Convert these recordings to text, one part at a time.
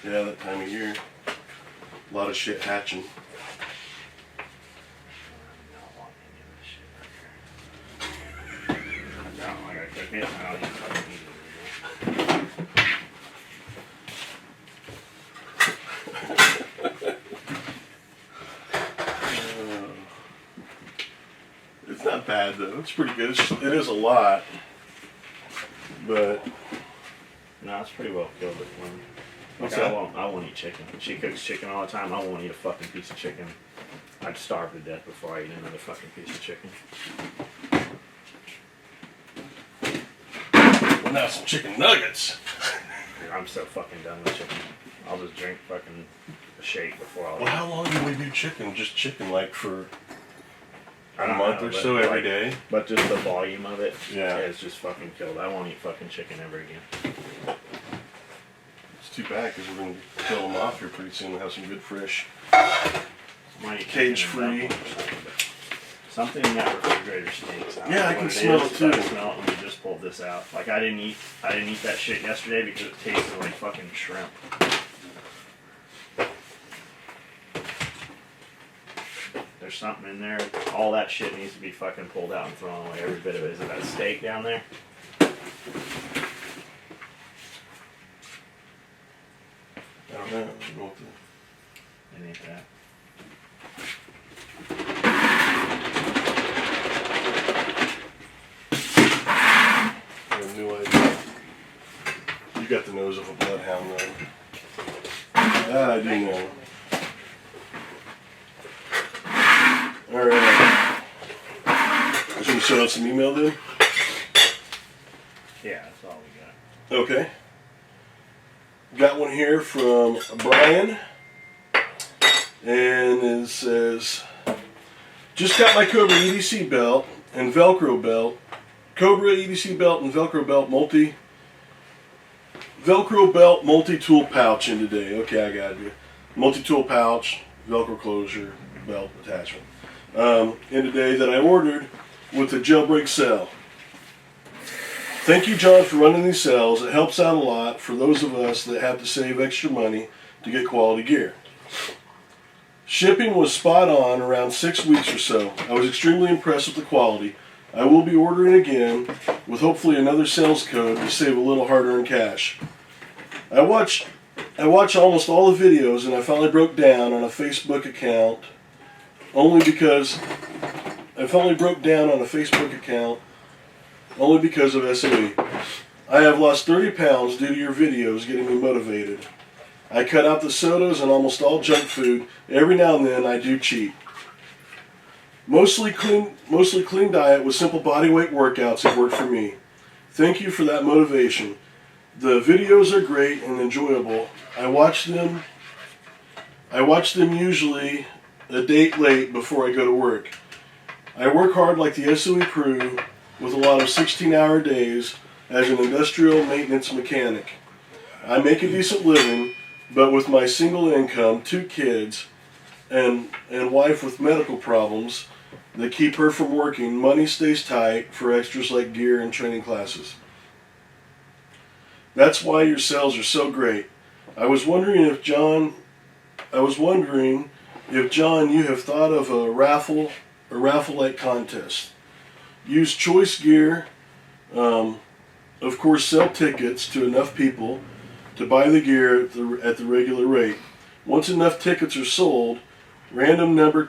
Yeah, that time of year. A lot of shit hatching. It's not bad though. It's pretty good. It is a lot, but no, it's pretty well killed it for me. What's Like, that? I won't eat chicken. She cooks chicken all the time. I won't eat a fucking piece of chicken. I'd starve to death before I eat another fucking piece of chicken. well, now some chicken nuggets. Dude, I'm so fucking done with chicken. I'll just drink fucking a shake before I'll. Well, how long do we do chicken? Just chicken, like for I a don't month know, or but, so every like, day? But just the volume of it, Yeah. is just fucking killed. I won't eat fucking chicken ever again. It's too bad because we're going to kill them off here pretty soon and have some good fresh. Might eat Cage chicken and free. dumplings or something, but something in that refrigerator stinks. I don't Yeah, know I what can it smell is, it but too. I smell it when we just pulled this out. Like I didn't eat that shit yesterday because it tasted like fucking shrimp. There's something in there. All that shit needs to be fucking pulled out and thrown away. Every bit of it. Is it that steak down there? I don't know. It ain't that. I have no idea. You got the nose of a bloodhound, though. That I do know. Alright. Should we send out some email then? Yeah, that's all we got. Okay. Got one here from Brian. And it says, just got my Cobra EDC belt and Velcro belt. Cobra EDC belt and Velcro belt multi-tool pouch in today. Okay, I got you. Multi-tool pouch, Velcro closure, belt attachment. In today that I ordered with the jailbreak cell. Thank you, John, for running these cells. It helps out a lot for those of us that have to save extra money to get quality gear. Shipping was spot on around 6 weeks or so. I was extremely impressed with the quality. I will be ordering again with hopefully another sales code to save a little hard-earned cash. I watched almost all the videos and I finally broke down on a Facebook account only because of SOE. I have lost 30 pounds due to your videos getting me motivated. I cut out the sodas and almost all junk food. Every now and then I do cheat. Mostly clean diet with simple bodyweight workouts have worked for me. Thank you for that motivation. The videos are great and enjoyable. I watch them usually a date late before I go to work. I work hard like the SOE crew with a lot of 16-hour days as an industrial maintenance mechanic. I make a decent living, but with my single income, 2 kids, and wife with medical problems that keep her from working, money stays tight for extras like gear and training classes. That's why your sales are so great. I was wondering if John, you have thought of a raffle-like contest. Use choice gear, of course sell tickets to enough people to buy the gear at the regular rate. Once enough tickets are sold, random number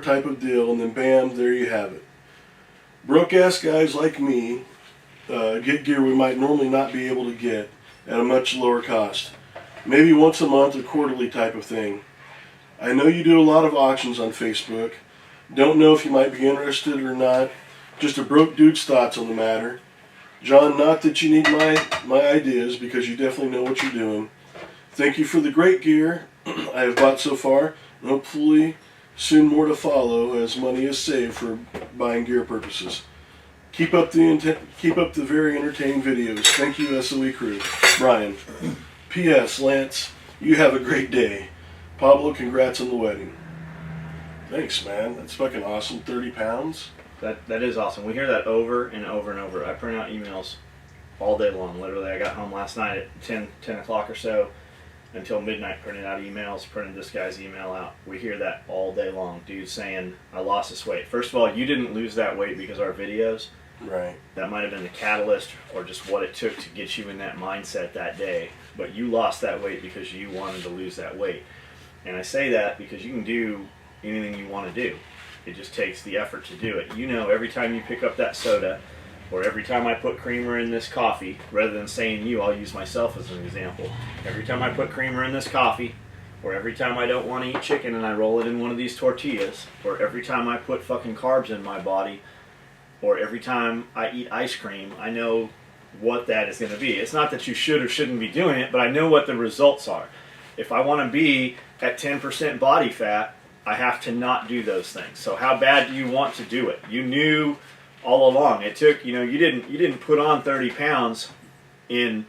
type of deal, and then bam, there you have it. Broke ass guys like me get gear we might normally not be able to get at a much lower cost. Maybe once a month or quarterly type of thing. I know you do a lot of auctions on Facebook. Don't know if you might be interested or not. Just a broke dude's thoughts on the matter. John, not that you need my ideas, because you definitely know what you're doing. Thank you for the great gear I have bought so far, and hopefully soon more to follow as money is saved for buying gear purposes. Keep up the very entertaining videos. Thank you, SOE crew. Brian. P.S. Lance, you have a great day. Pablo, congrats on the wedding. Thanks, man. That's fucking awesome. 30 pounds. That is awesome. We hear that over and over and over. I print out emails all day long. Literally, I got home last night at 10 o'clock or so, until midnight, printed out emails, printed this guy's email out. We hear that all day long. Dude saying, I lost this weight. First of all, you didn't lose that weight because of our videos. Right. That might have been the catalyst or just what it took to get you in that mindset that day. But you lost that weight because you wanted to lose that weight. And I say that because you can do anything you want to do. It just takes the effort to do it. You know, every time you pick up that soda, or every time I put creamer in this coffee, rather than saying you, I'll use myself as an example. Every time I put creamer in this coffee, or every time I don't want to eat chicken and I roll it in one of these tortillas, or every time I put fucking carbs in my body, or every time I eat ice cream, I know what that is going to be. It's not that you should or shouldn't be doing it, but I know what the results are. If I want to be at 10% body fat, I have to not do those things. So how bad do you want to do it? You knew all along. It took, you didn't put on 30 pounds in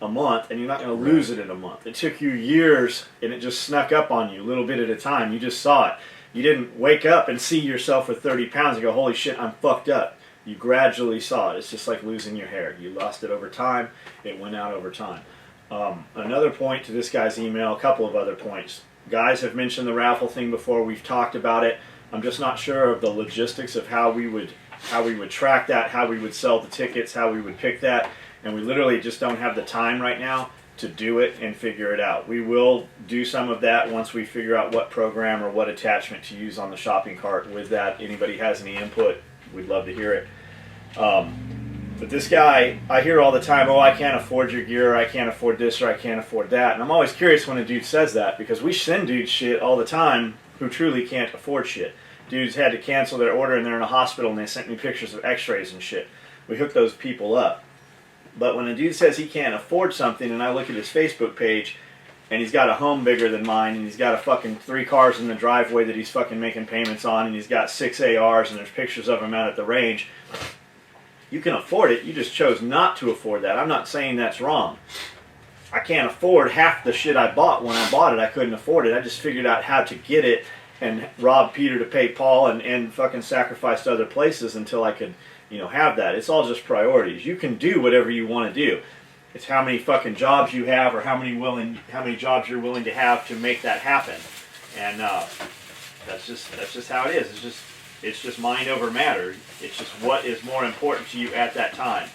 a month, and you're not going to lose it in a month. It took you years, and it just snuck up on you a little bit at a time. You just saw it. You didn't wake up and see yourself with 30 pounds and go, holy shit, I'm fucked up. You gradually saw it. It's just like losing your hair. You lost it over time. It went out over time. Another point to this guy's email, a couple of other points. Guys have mentioned the raffle thing before. We've talked about it. I'm just not sure of the logistics of how we would track that, how we would sell the tickets, how we would pick that, and we literally just don't have the time right now to do it and figure it out. We will do some of that once we figure out what program or what attachment to use on the shopping cart with that. Anybody has any input, we'd love to hear it. But this guy, I hear all the time, oh, I can't afford your gear, or I can't afford this, or I can't afford that. And I'm always curious when a dude says that, because we send dudes shit all the time who truly can't afford shit. Dudes had to cancel their order and they're in a hospital and they sent me pictures of x-rays and shit. We hook those people up. But when a dude says he can't afford something and I look at his Facebook page and he's got a home bigger than mine and he's got a fucking 3 cars in the driveway that he's fucking making payments on and he's got 6 ARs and there's pictures of him out at the range, you can afford it. You just chose not to afford that. I'm not saying that's wrong. I can't afford half the shit I bought. When I bought it, I couldn't afford it. I just figured out how to get it and rob Peter to pay Paul and fucking sacrificed other places until I could, have that. It's all just priorities. You can do whatever you want to do. It's how many fucking jobs you have or how many jobs you're willing to have to make that happen. And that's just how it is. It's just mind over matter. It's just what is more important to you at that time.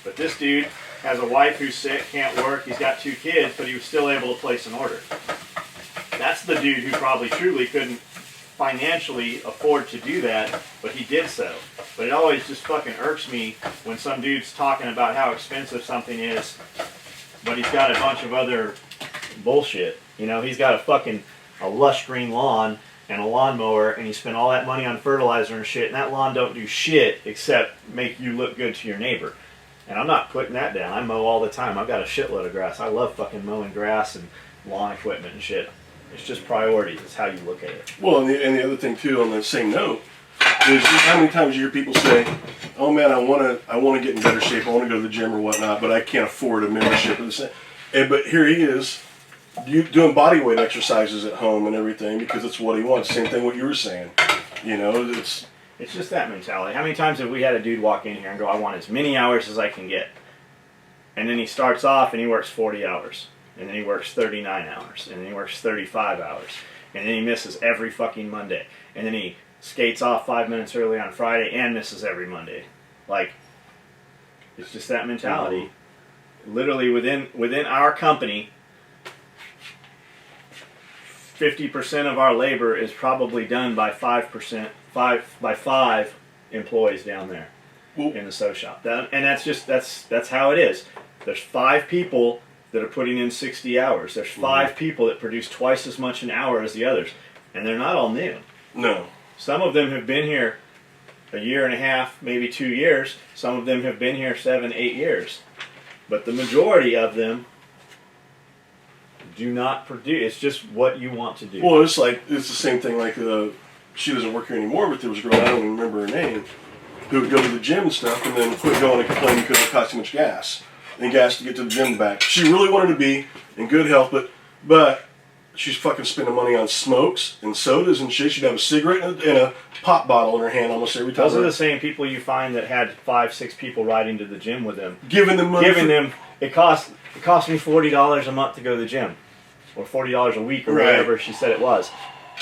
But this dude has a wife who's sick, can't work, he's got 2 kids, but he was still able to place an order. That's the dude who probably truly couldn't financially afford to do that, but he did so. But it always just fucking irks me when some dude's talking about how expensive something is, but he's got a bunch of other bullshit. He's got a lush green lawn and a lawnmower, and he spent all that money on fertilizer and shit, and that lawn don't do shit except make you look good to your neighbor. And I'm not putting that down. I mow all the time. I've got a shitload of grass. I love fucking mowing grass and lawn equipment and shit. It's just priorities. It's how you look at it. Well, and the other thing too, on that same note, is how many times you hear people say, "Oh man, I want to get in better shape. I want to go to the gym or whatnot, but I can't afford a membership." But here he is, doing body weight exercises at home and everything because it's what he wants. Same thing what you were saying. It's just that mentality. How many times have we had a dude walk in here and go, "I want as many hours as I can get," and then he starts off and he works 40 hours. And then he works 39 hours. And then he works 35 hours. And then he misses every fucking Monday. And then he skates off 5 minutes early on Friday and misses every Monday. It's just that mentality. Mm-hmm. Literally within our company, 50% of our labor is probably done by 5 employees down there in the sew shop. That's how it is. There's 5 people that are putting in 60 hours. There's 5 people that produce twice as much an hour as the others. And they're not all new. No. Some of them have been here a year and a half, maybe 2 years. Some of them have been here 7, 8 years. But the majority of them do not produce. It's just what you want to do. Well, it's the same thing she doesn't work here anymore, but there was a girl, I don't even remember her name, who would go to the gym and stuff and then quit going and complain because it cost too much gas. And gas to get to the gym and back. She really wanted to be in good health, but she's fucking spending money on smokes and sodas and shit. She'd have a cigarette and a pop bottle in her hand almost every time. Those are the same people you find that had 5, 6 people riding to the gym with them. Giving them money. It cost me $40 a month to go to the gym. or $40 a week or Right. whatever she said it was.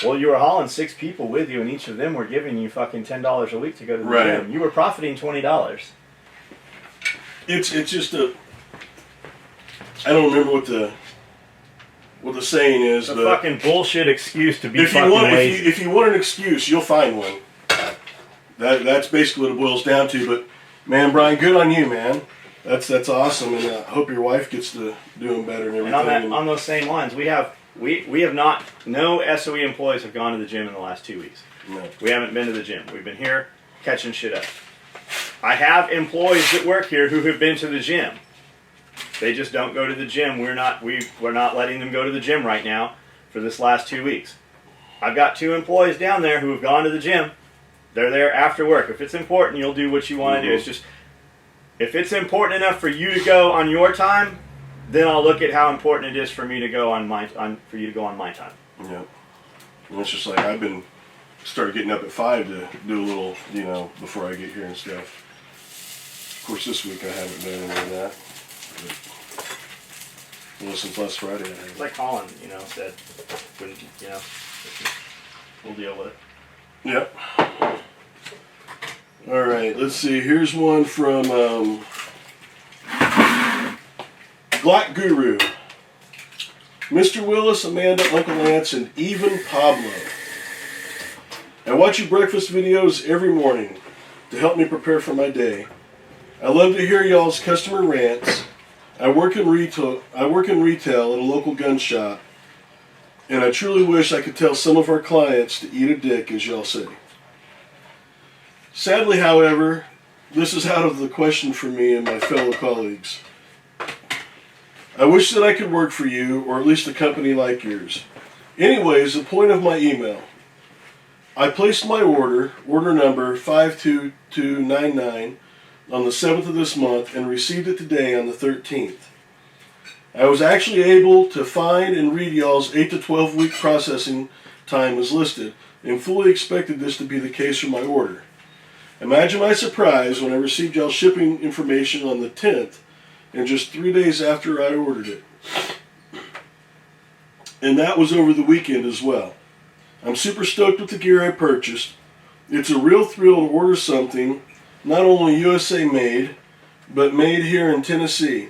Well, you were hauling 6 people with you, and each of them were giving you fucking $10 a week to go to the Right. gym. You were profiting $20. It's just a. I don't remember what the saying is, It's a but fucking bullshit excuse to be if fucking you want lazy. if you want an excuse, you'll find one. That's basically what it boils down to. But man, Brian, good on you, man. That's awesome, and I hope your wife gets to doing better and everything. And on those same lines, we have not, no SOE employees have gone to the gym in the last 2 weeks. No. We haven't been to the gym. We've been here catching shit up. I have employees that work here who have been to the gym. They just don't go to the gym. We're not letting them go to the gym right now for this last 2 weeks. I've got 2 employees down there who have gone to the gym. They're there after work. If it's important, you'll do what you want to do. It's just, if it's important enough for you to go on your time, then I'll look at how important it is for me to go on for you to go on my time. Yeah. And it's just like I've started getting up at 5 to do a little, before I get here and stuff. Of course, this week I haven't done any of that. Well, since last Friday, I It's haven't. like Colin, said, we'll deal with it. Yep. All right, let's see. Here's one from Black Guru. Mr. Willis, Amanda, Uncle Lance, and even Pablo. I watch your breakfast videos every morning to help me prepare for my day. I love to hear y'all's customer rants. I work in retail at a local gun shop, and I truly wish I could tell some of our clients to eat a dick, as y'all say. Sadly, however, this is out of the question for me and my fellow colleagues. I wish that I could work for you, or at least a company like yours. Anyways, the point of my email. I placed my order number 52299, on the 7th of this month and received it today on the 13th. I was actually able to find and read y'all's 8 to 12 week processing time as listed, and fully expected this to be the case for my order. Imagine my surprise when I received y'all's shipping information on the 10th, and just 3 days after I ordered it. And that was over the weekend as well. I'm super stoked with the gear I purchased. It's a real thrill to order something not only USA made, but made here in Tennessee,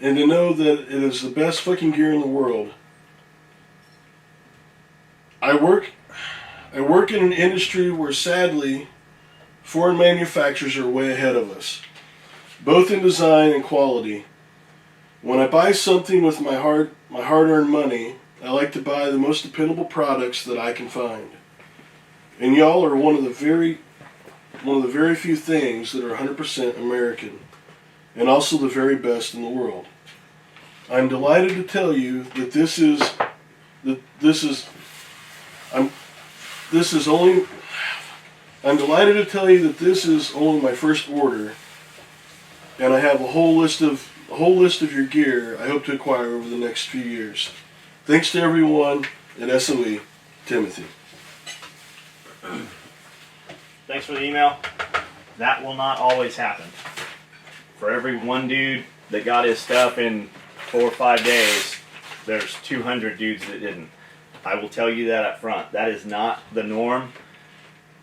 and to know that it is the best fucking gear in the world. I work in an industry where sadly foreign manufacturers are way ahead of us, both in design and quality. When I buy something with my hard-earned money, I like to buy the most dependable products that I can find. And y'all are one of the very few things that are 100% American, and also the very best in the world. I'm delighted to tell you that this is only my first order, and I have a whole list of your gear I hope to acquire over the next few years. Thanks to everyone at SOE, Timothy. Thanks for the email. That will not always happen. For every one dude that got his stuff in 4 or 5 days, there's 200 dudes that didn't. I will tell you that up front. That is not the norm.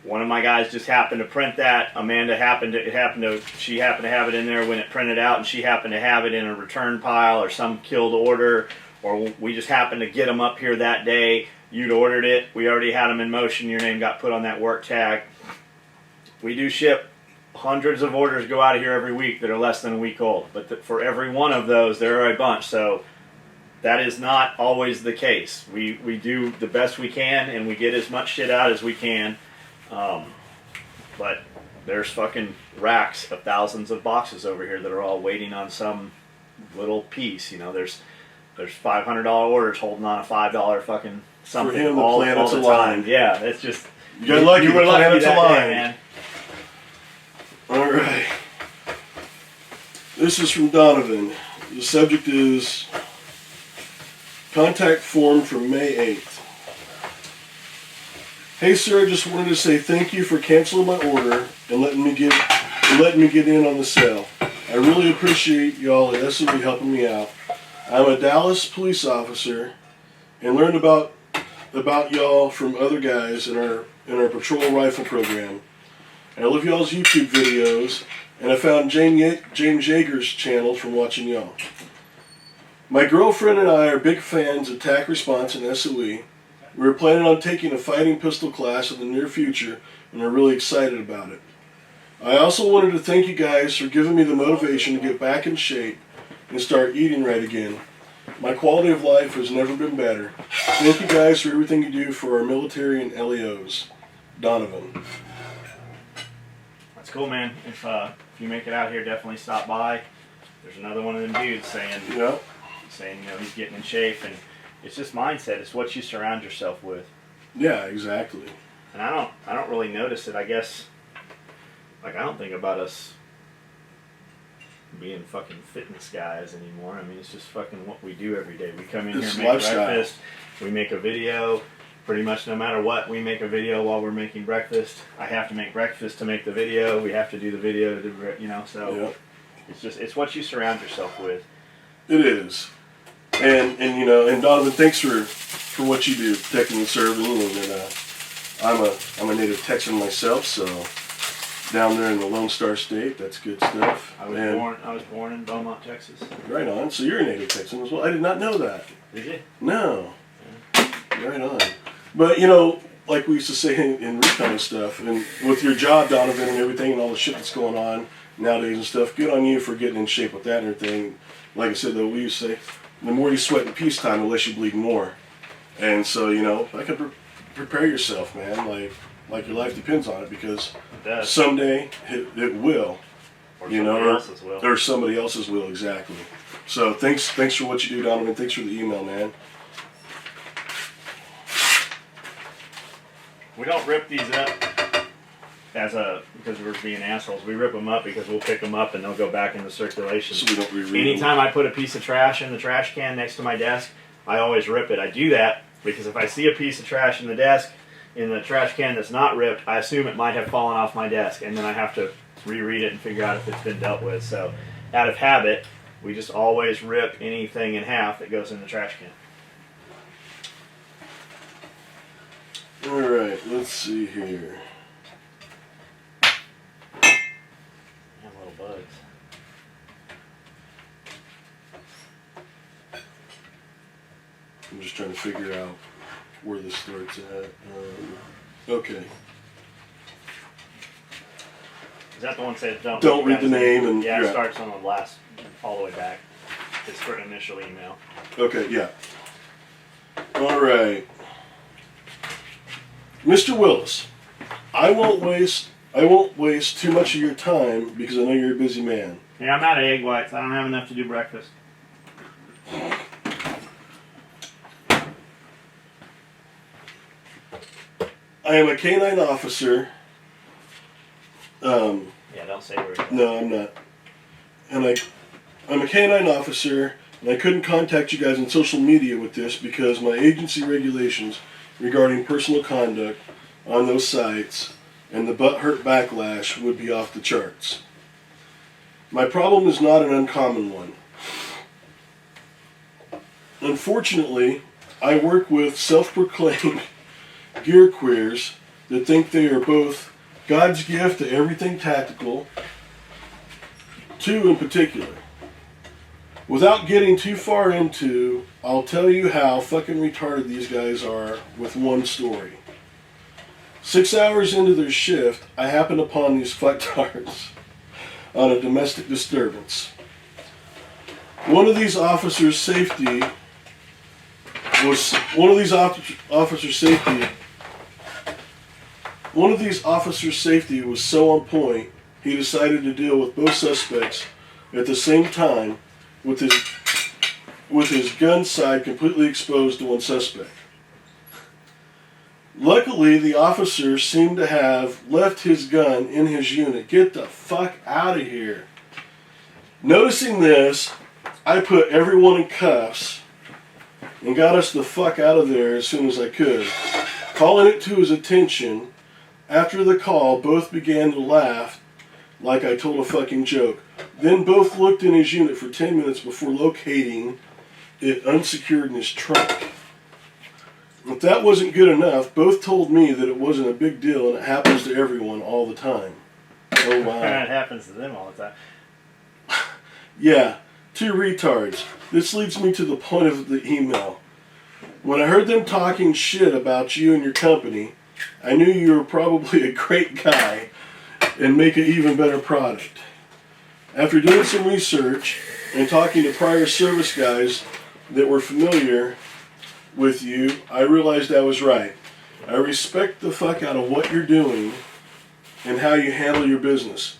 One of my guys just happened to print that. Amanda happened to have it in there when it printed out, and she happened to have it in a return pile or some killed order, or we just happened to get them up here that day. You'd ordered it. We already had them in motion. Your name got put on that work tag. We do ship hundreds of orders go out of here every week that are less than a week old. But for every one of those, there are a bunch. So that is not always the case. We do the best we can, and we get as much shit out as we can. But there's fucking racks of thousands of boxes over here that are all waiting on some little piece. There's $500 orders holding on a $5 fucking something. For him, the all planets the aligned. time. Yeah, it's just You got lucky. You were the lucky planets that aligned. day, man. All right. This is from Donovan. The subject is contact form from May 8th. Hey sir, I just wanted to say thank you for canceling my order and letting me get in on the sale. I really appreciate y'all at SOE helping me out. I'm a Dallas police officer, and learned about y'all from other guys in our patrol rifle program. And I love y'all's YouTube videos, and I found James Yeager's channel from watching y'all. My girlfriend and I are big fans of TAC Response and SOE. We were planning on taking a fighting pistol class in the near future, and are really excited about it. I also wanted to thank you guys for giving me the motivation to get back in shape and start eating right again. My quality of life has never been better. Thank you guys for everything you do for our military and LEOs. Donovan. That's cool, man. If you make it out here, definitely stop by. There's another one of them dudes saying, Yeah. he's getting in shape, and it's just mindset. It's what you surround yourself with. Yeah, exactly. And I don't really notice it. I guess, like, I don't think about us being fucking fitness guys anymore. I mean, it's just fucking what we do every day. We come in here and make breakfast. We make a video. Pretty much no matter what, we make a video while we're making breakfast. I have to make breakfast to make the video. We have to do the video to so Yep. it's what you surround yourself with. It is. And Donovan, thanks for what you do, protecting and serving. And I'm a native Texan myself, so down there in the Lone Star State, that's good stuff. I was born in Beaumont, Texas. Right on. So you're a native Texan as well. I did not know that. Did you? No. Right on. But like we used to say in recon and stuff, and with your job, Donovan, and everything, and all the shit that's going on nowadays and stuff, good on you for getting in shape with that and everything. Like I said, though, we used to say, the more you sweat in peacetime, the less you bleed more. And so, I could prepare yourself, man, like your life depends on it, because someday it will. Or somebody else's will. Or somebody else's will, exactly. So thanks for what you do, Donovan. Thanks for the email, man. We don't rip these up because we're being assholes. We rip them up because we'll pick them up and they'll go back into circulation. So we don't reread Anytime I put a piece of trash in the trash can next to my desk, I always rip it. I do that because if I see a piece of trash in the trash can that's not ripped, I assume it might have fallen off my desk, and then I have to reread it and figure out if it's been dealt with. So out of habit, we just always rip anything in half that goes in the trash can. Alright, let's see here. Have little bugs. I'm just trying to figure out where this starts at. Okay. Is that the one that says Don't read the name and yeah, it starts on the last, all the way back. It's for initial email. Okay, yeah. Alright. Mr. Willis, I won't waste too much of your time because I know you're a busy man. Yeah, I'm out of egg whites. I don't have enough to do breakfast. I am a canine officer. Yeah, don't say where you're No, I'm not. And I'm a canine officer, and I couldn't contact you guys on social media with this because my agency regulations regarding personal conduct on those sites and the butthurt backlash would be off the charts. My problem is not an uncommon one. Unfortunately, I work with self-proclaimed gear queers that think they are both God's gift to everything tactical, two in particular. Without getting too far into, I'll tell you how fucking retarded these guys are with one story. 6 hours into their shift, I happened upon these fucktards on a domestic disturbance. One of these officers' safety was so on point, he decided to deal with both suspects at the same time with his gun side completely exposed to one suspect. Luckily, the officer seemed to have left his gun in his unit. Get the fuck out of here. Noticing this, I put everyone in cuffs and got us the fuck out of there as soon as I could. Calling it to his attention, after the call, both began to laugh like I told a fucking joke. Then both looked in his unit for 10 minutes before locating it unsecured in his trunk. If that wasn't good enough, both told me that it wasn't a big deal and it happens to everyone all the time. Oh, wow. It happens to them all the time. Yeah, 2 retards. This leads me to the point of the email. When I heard them talking shit about you and your company, I knew you were probably a great guy and make an even better product. After doing some research and talking to prior service guys that were familiar with you, I realized I was right. I respect the fuck out of what you're doing and how you handle your business.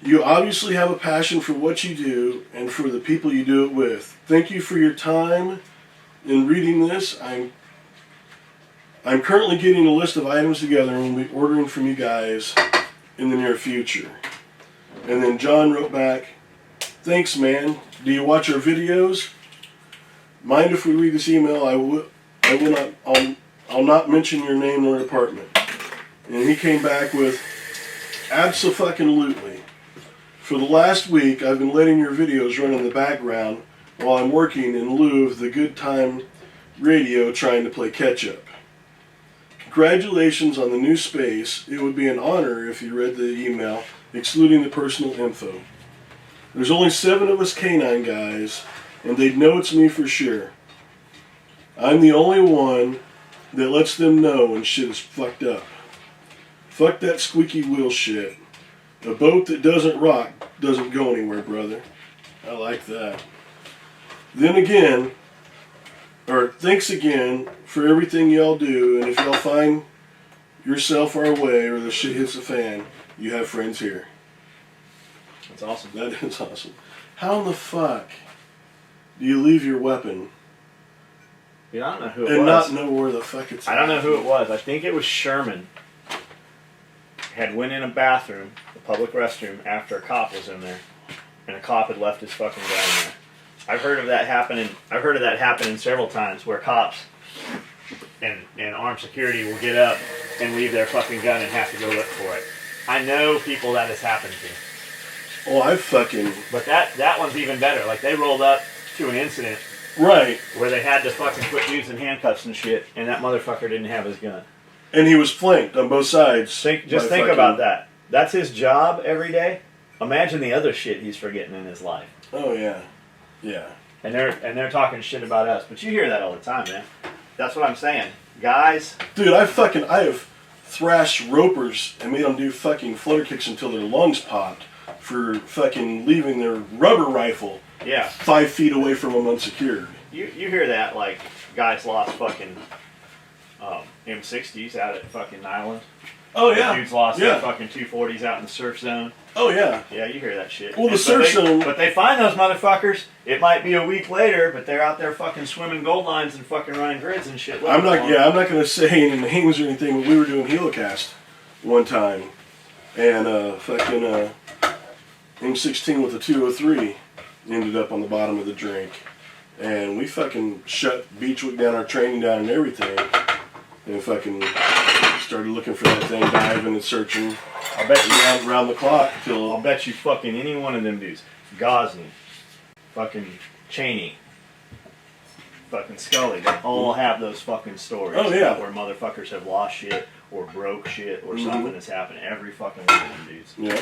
You obviously have a passion for what you do and for the people you do it with. Thank you for your time in reading this. I'm currently getting a list of items together and will be ordering from you guys in the near future. And then John wrote back, thanks, man. Do you watch our videos? Mind if we read this email? I'll not mention your name or department. And he came back with, abso-fucking-lutely. For the last week, I've been letting your videos run in the background while I'm working in lieu of the good time radio trying to play catch up. Congratulations on the new space. It would be an honor if you read the email, excluding the personal info. There's only 7 of us canine guys, and they'd know it's me for sure. I'm the only one that lets them know when shit is fucked up. Fuck that squeaky wheel shit. A boat that doesn't rock doesn't go anywhere, brother. I like that. Then again, or thanks again for everything y'all do, and if y'all find yourself our way or the shit hits the fan, you have friends here. That's awesome. That is awesome. How in the fuck do you leave your weapon Dude, I don't know who it and was. not know where the fuck it's at? I don't know who it was. I think it was Sherman. Had went in a bathroom, a public restroom, after a cop was in there, and a cop had left his fucking gun in there. I've heard of that happening several times where cops and armed security will get up and leave their fucking gun and have to go look for it. I know people that has happened to. Oh, I fucking... But that one's even better. Like, they rolled up to an incident Right. where they had to fucking put dudes in handcuffs and shit, and that motherfucker didn't have his gun. And he was flanked on both sides. Think fucking... about that. That's his job every day. Imagine the other shit he's forgetting in his life. Oh, yeah. Yeah. And they're talking shit about us. But you hear that all the time, man. That's what I'm saying. Guys. Dude, I have thrashed ropers and made them do fucking flutter kicks until their lungs popped for fucking leaving their rubber rifle 5 feet away from them unsecured. You hear that, like, guys lost fucking M60s out at fucking Nyland. Oh, yeah. Dudes lost their fucking 240s out in the surf zone. Oh, yeah. Yeah, you hear that shit. Well, the surf zone... But they find those motherfuckers. It might be a week later, but they're out there fucking swimming gold lines and fucking running grids and shit. I'm not going to say any names or anything, but we were doing Helocast one time. And fucking M16 with a 203 ended up on the bottom of the drink. And we fucking shut Beachwick down, our training down and everything. And fucking started looking for that thing, diving and searching. I'll bet you around the clock till... I'll bet you fucking any one of them dudes. Gosney, fucking Cheney, fucking Scully, they all have those fucking stories. Oh, yeah. Where motherfuckers have lost shit or broke shit or something has happened. Every fucking one of them dudes. Yeah.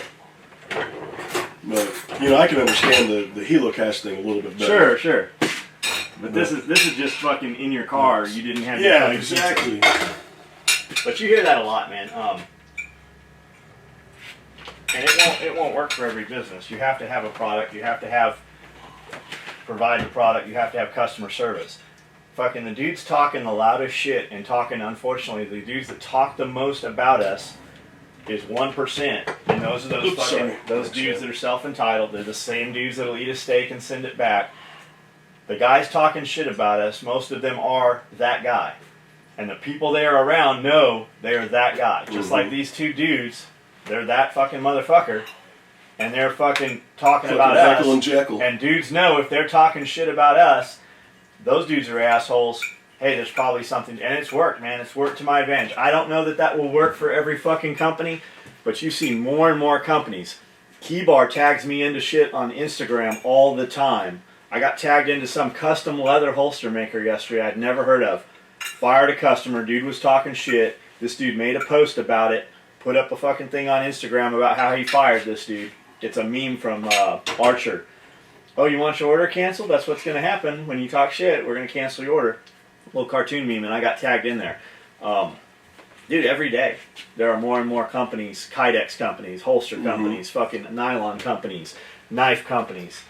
But, I can understand the Helocast thing a little bit better. Sure. But this is just fucking in your car. You didn't have your Yeah, exactly. But you hear that a lot, man. And it won't work for every business. You have to have a product. You have to provide the product. You have to have customer service. Fucking the dudes talking the loudest shit and talking, unfortunately, the dudes that talk the most about us is 1%. And those are those dudes that are self-entitled. They're the same dudes that'll eat a steak and send it back. The guys talking shit about us, most of them are that guy. And the people they are around know they are that guy. Just like these two dudes, they're that fucking motherfucker. And they're fucking talking about us. Jekyll and Jekyll. And dudes know if they're talking shit about us, those dudes are assholes. Hey, there's probably something. And it's worked, man. It's worked to my advantage. I don't know that will work for every fucking company, but you see more and more companies. Keybar tags me into shit on Instagram all the time I got tagged into some custom leather holster maker yesterday I'd never heard of. Fired a customer. Dude was talking shit. This dude made a post about it. Put up a fucking thing on Instagram about how he fired this dude. It's a meme from Archer. Oh, you want your order canceled? That's what's going to happen when you talk shit. We're going to cancel your order. Little cartoon meme, and I got tagged in there. Dude, every day there are more and more companies, Kydex companies, holster companies, fucking nylon companies, knife companies.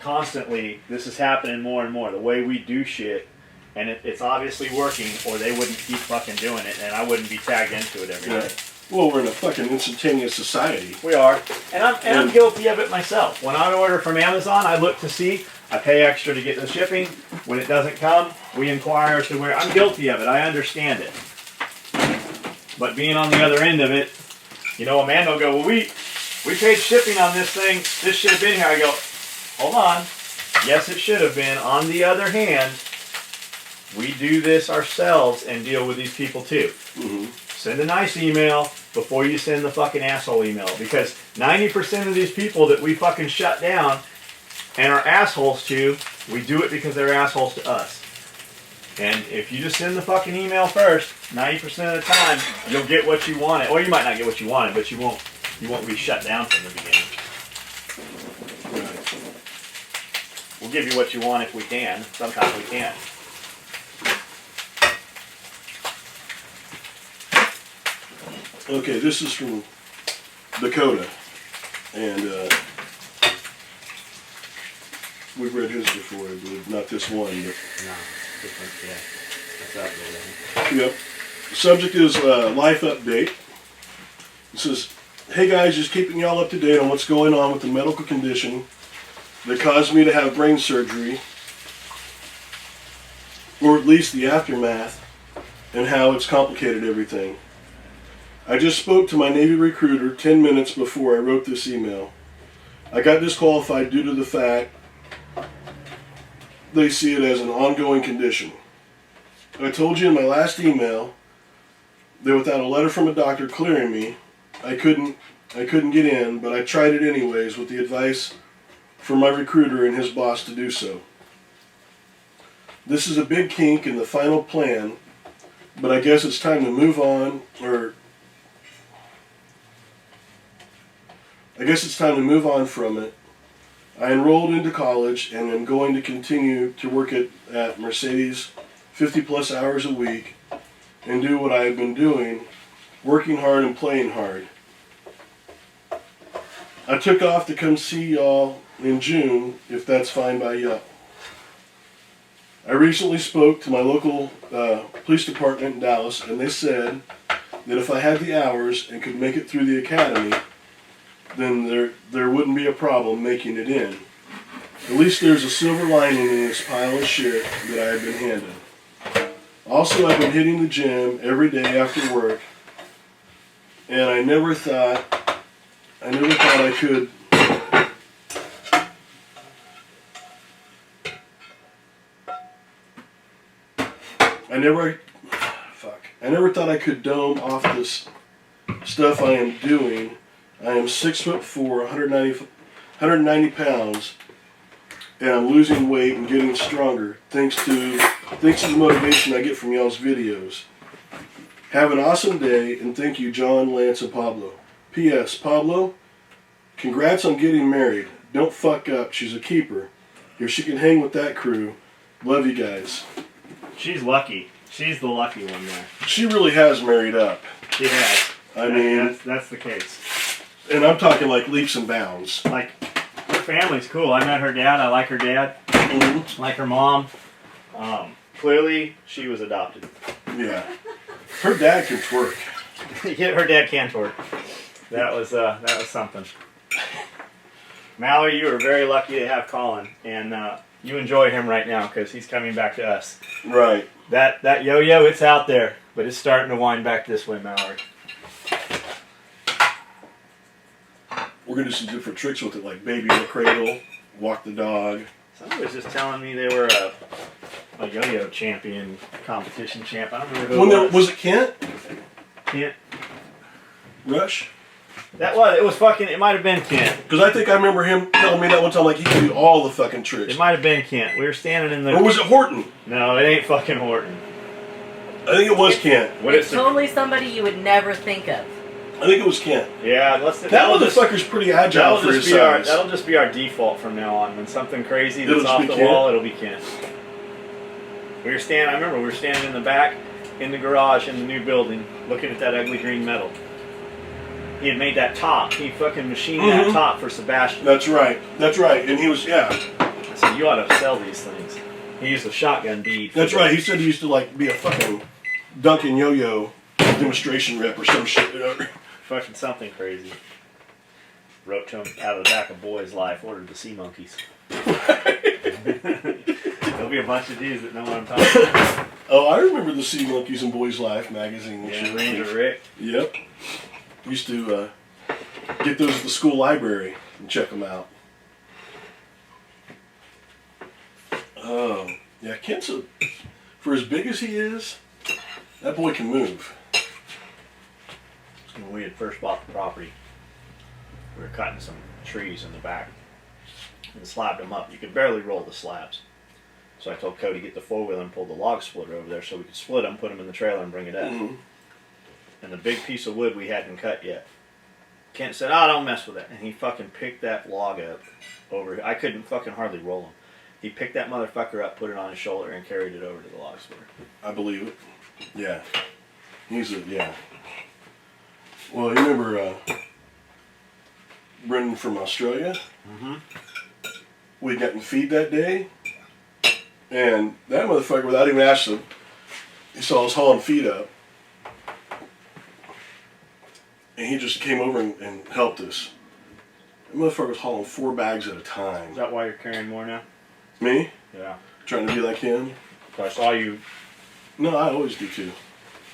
Constantly, this is happening more and more. The way we do shit, and it's obviously working, or they wouldn't keep fucking doing it, and I wouldn't be tagged into it every day. Well, we're in a fucking instantaneous society. We are, and I'm guilty of it myself. When I order from Amazon, I look to see. I pay extra to get the shipping. When it doesn't come, we inquire to where I'm guilty of it. I understand it. But being on the other end of it, you know, Amanda will go, well, we paid shipping on this thing. This should have been here. I go, hold on. Yes, it should have been. On the other hand, we do this ourselves and deal with these people too. Send a nice email before you send the fucking asshole email. Because 90% of these people that we fucking shut down and are assholes to, we do it because they're assholes to us. And if you just send the fucking email first, 90% of the time, you'll get what you wanted. Or you might not get what you wanted, but you won't be shut down from the beginning. We'll give you what you want if we can. Sometimes we can't. Okay, this is from Dakota, and we've read his before, I believe. Not this one, but... No, different, yeah. That's updated. Yep. The subject is life update. It says, hey guys, just keeping y'all up to date on what's going on with the medical condition that caused me to have brain surgery, or at least the aftermath, and how it's complicated everything. I just spoke to my Navy recruiter 10 minutes before I wrote this email. I got disqualified due to the fact they see it as an ongoing condition. I told you in my last email that without a letter from a doctor clearing me, I couldn't get in, but I tried it anyways with the advice from my recruiter and his boss to do so. This is a big kink in the final plan, but I guess it's time to move on, from it. I enrolled into college and am going to continue to work at Mercedes 50 plus hours a week and do what I have been doing, working hard and playing hard. I took off to come see y'all in June, if that's fine by y'all. I recently spoke to my local police department in Dallas, and they said that if I had the hours and could make it through the academy, then there wouldn't be a problem making it in. At least there's a silver lining in this pile of shit that I have been handed. Also, I've been hitting the gym every day after work, and I never thought I could. I never thought I could dome off this stuff I am doing. I am 6'4", 190 pounds, and I'm losing weight and getting stronger thanks to the motivation I get from y'all's videos. Have an awesome day, and thank you, John, Lance, and Pablo. P.S. Pablo, congrats on getting married. Don't fuck up. She's a keeper. If she can hang with that crew, love you guys. She's lucky. She's the lucky one there. She really has married up. She has. I mean, that's the case. And I'm talking like leaps and bounds. Like, her family's cool. I met her dad. I like her dad. Mm-hmm. Like her mom. Clearly, she was adopted. Yeah. Her dad can twerk. Yeah, her dad can twerk. That was something. Mallory, you were very lucky to have Colin, and you enjoy him right now because he's coming back to us. Right. That yo-yo, it's out there, but it's starting to wind back this way, Mallory. We're going to do some different tricks with it, like baby in the cradle, walk the dog. Somebody was just telling me they were a yo-yo champion, competition champ. I don't remember who it was. Was it Kent? Kent. Rush? It was fucking, it might have been Kent. Because I think I remember him telling me that one time, like, he could do all the fucking tricks. It might have been Kent. We were standing in the... Or was it Horton? No, it ain't fucking Horton. I think it was Kent. It's totally somebody you would never think of. I think it was Kent. Yeah, that motherfucker's pretty agile for his size. That'll just be our default from now on. When something crazy It'll that's just off be the Kent? wall, it'll be Kent. I remember we were standing in the back, in the garage, in the new building, looking at that ugly green metal. He had made that top. He fucking machined that top for Sebastian. That's right. And he was, yeah. I said, you ought to sell these things. He used a shotgun bead. That's right. He said he used to, like, be a fucking Duncan Yo-Yo demonstration rep or some shit. Fucking something crazy. Wrote to him out of the back of Boy's Life, ordered the Sea Monkeys. There'll be a bunch of dudes that know what I'm talking about. Oh, I remember the Sea Monkeys and Boys Life magazine. And shit. Ranger Rick. Yep. Used to get those at the school library and check them out. Oh, yeah, Kent's for as big as he is, that boy can move. When we had first bought the property, we were cutting some trees in the back and slabbed them up. You could barely roll the slabs. So I told Cody, get the four-wheeler and pull the log splitter over there so we could split them, put them in the trailer and bring it up. And the big piece of wood we hadn't cut yet. Kent said, oh, don't mess with it. And he fucking picked that log up over. I couldn't fucking hardly roll him. He picked that motherfucker up, put it on his shoulder, and carried it over to the log splitter. I believe it. Yeah. Yeah. Well, you remember Brendan from Australia? We'd gotten feed that day. And that motherfucker, without even asking, he saw us hauling feed up. And he just came over and helped us. That motherfucker was hauling 4 bags at a time. Is that why you're carrying more now? Me? Yeah. Trying to be like him? So I saw you. No, I always do too.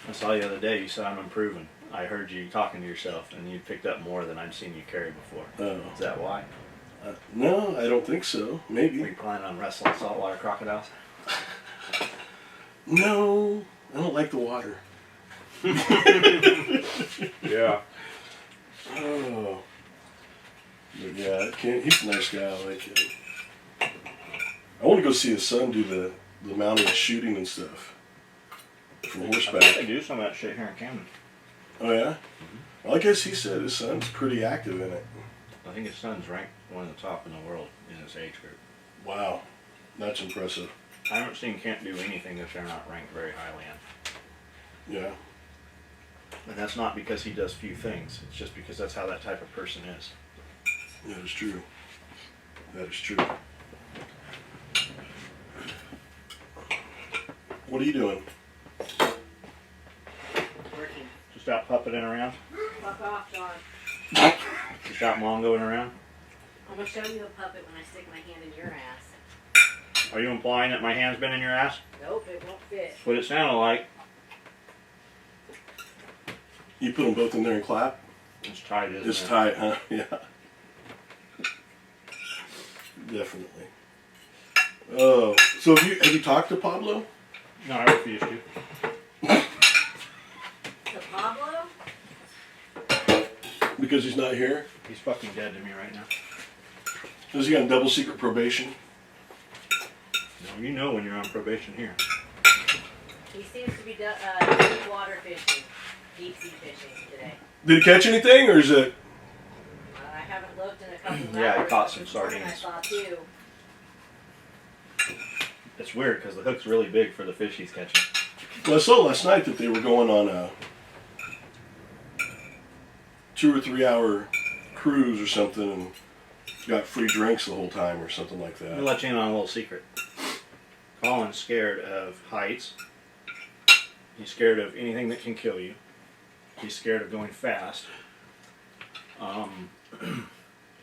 I saw you the other day. You said I'm improving. I heard you talking to yourself, and you picked up more than I'd seen you carry before. Oh. Is that why? No, I don't think so. Are Maybe. you planning on wrestling saltwater crocodiles? No, I don't like the water. Yeah. Oh. But yeah, he's a nice guy. I like him. I want to go see his son do the mounted shooting and stuff from I horseback. think they do some of that shit here in Camden. Oh yeah? Well, I guess he said his son's pretty active in it. I think his son's ranked one of the top in the world in his age group. Wow, that's impressive. I haven't seen Kent do anything that they're not ranked very highly in. Yeah. And that's not because he does few things. It's just because that's how that type of person is. That is true. That is true. What are you doing? Working. Just out puppeting around? Fuck off, John. Just out mongoing around? I'm gonna show you a puppet when I stick my hand in your ass. Are you implying that my hand's been in your ass? Nope, it won't fit. What it sounded like. You put them both in there and clap? It's tight, isn't it? It's tight, huh? Yeah. Definitely. Oh, so have you talked to Pablo? No, I refuse to. To Pablo? Because he's not here? He's fucking dead to me right now. Is he on double secret probation? No, you know when you're on probation here. He seems to be deep water fishing, deep sea fishing today. Did he catch anything, or is it? I haven't looked in a couple of hours. Yeah, he caught but some this morning sardines. I saw 2. It's weird because the hook's really big for the fish he's catching. Well, I saw last night that they were going on a 2 or 3 hour cruise or something and got free drinks the whole time or something like that. I'll let you in on a little secret. Colin's scared of heights. He's scared of anything that can kill you. He's scared of going fast.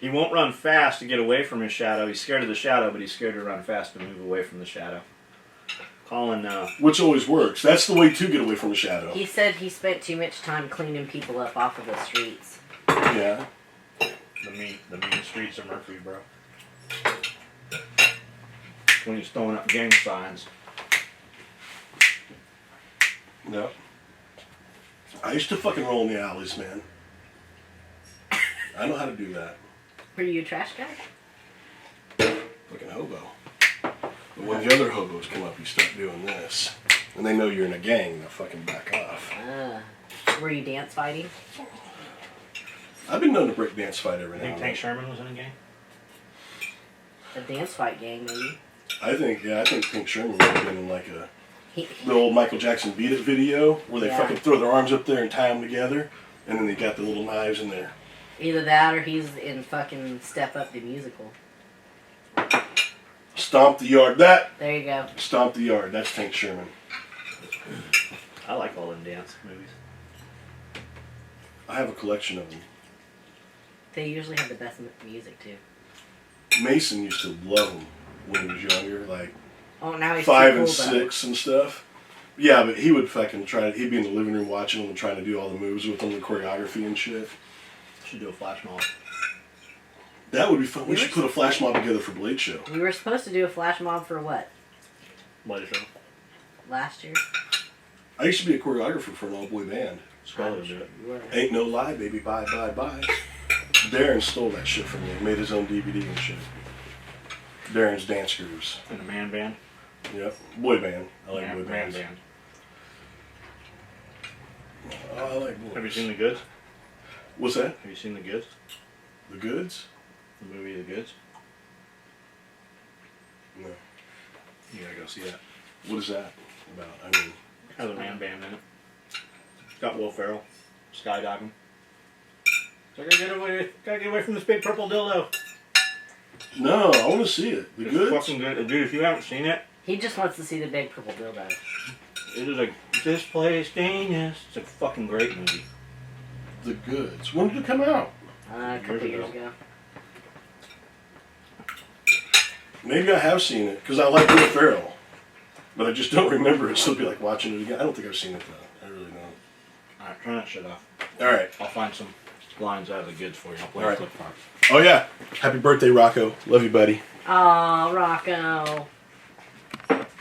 He won't run fast to get away from his shadow. He's scared of the shadow, but he's scared to run fast to move away from the shadow. Colin, Which always works. That's the way to get away from a shadow. He said he spent too much time cleaning people up off of the streets. Yeah. the mean streets of Murphy, bro. When he's throwing up gang signs. Yep. I used to fucking roll in the alleys, man. I know how to do that. Were you a trash guy? Fucking hobo. But when the other hobos come up, you start doing this. And they know you're in a gang, they'll fucking back off. Were you dance fighting? I've been known to break dance fight every I now think and Tank then. Sherman was in a game. A dance fight gang, maybe. I think Pink Sherman would have been in like He, the old Michael Jackson Beat It video where they Yeah. fucking throw their arms up there and tie them together. And then they got the little knives in there. either that or he's in fucking Step Up the Musical. Stomp the yard. There you go. Stomp the yard. That's Tank Sherman. I like all them dance movies. I have a collection of them. They usually have the best music too. Mason used to love them when he was younger, like Oh, now he's 5 too and cool, though. 6 and stuff. Yeah, but he would fucking try. He'd be in the living room watching them and trying to do all the moves with them, the choreography and shit. Should do a flash mob. That would be fun. We should put a flash mob together for Blade Show. We were supposed to do a flash mob for what? Light show. Last year? I used to be a choreographer for an all-boy band. Scarlet do it. You were. Ain't no lie, baby. Bye, bye, bye. Darren stole that shit from me. Made his own DVD and shit. Darren's Dance Grooves. In a man band. Yep. Boy band. I like boy Man bands. band. Oh, I like boys. Have you seen The Goods? What's that? Have you seen The Goods? The Goods? The movie The Goods? No. You gotta go see that. What is that about? I mean, Has a man band in it. Got Will Ferrell skydiving. So gotta get away from this big purple dildo. no, I want to see it. The It's Goods? fucking good. Dude, if you haven't seen it, He just wants to see the big purple dildo. it is a this place genius. It's a fucking great movie. The Goods. When did it come out? A couple Years years ago. ago. Maybe I have seen it, because I like Will Ferrell. But I just don't remember it, so it'll be like watching it again. I don't think I've seen it, though. I really don't. Alright, turn that shit off. Alright. I'll find some lines out of The Goods for you. I'll play All a right. clip for it. Oh, yeah. Happy birthday, Rocco. Love you, buddy. Aw, Rocco.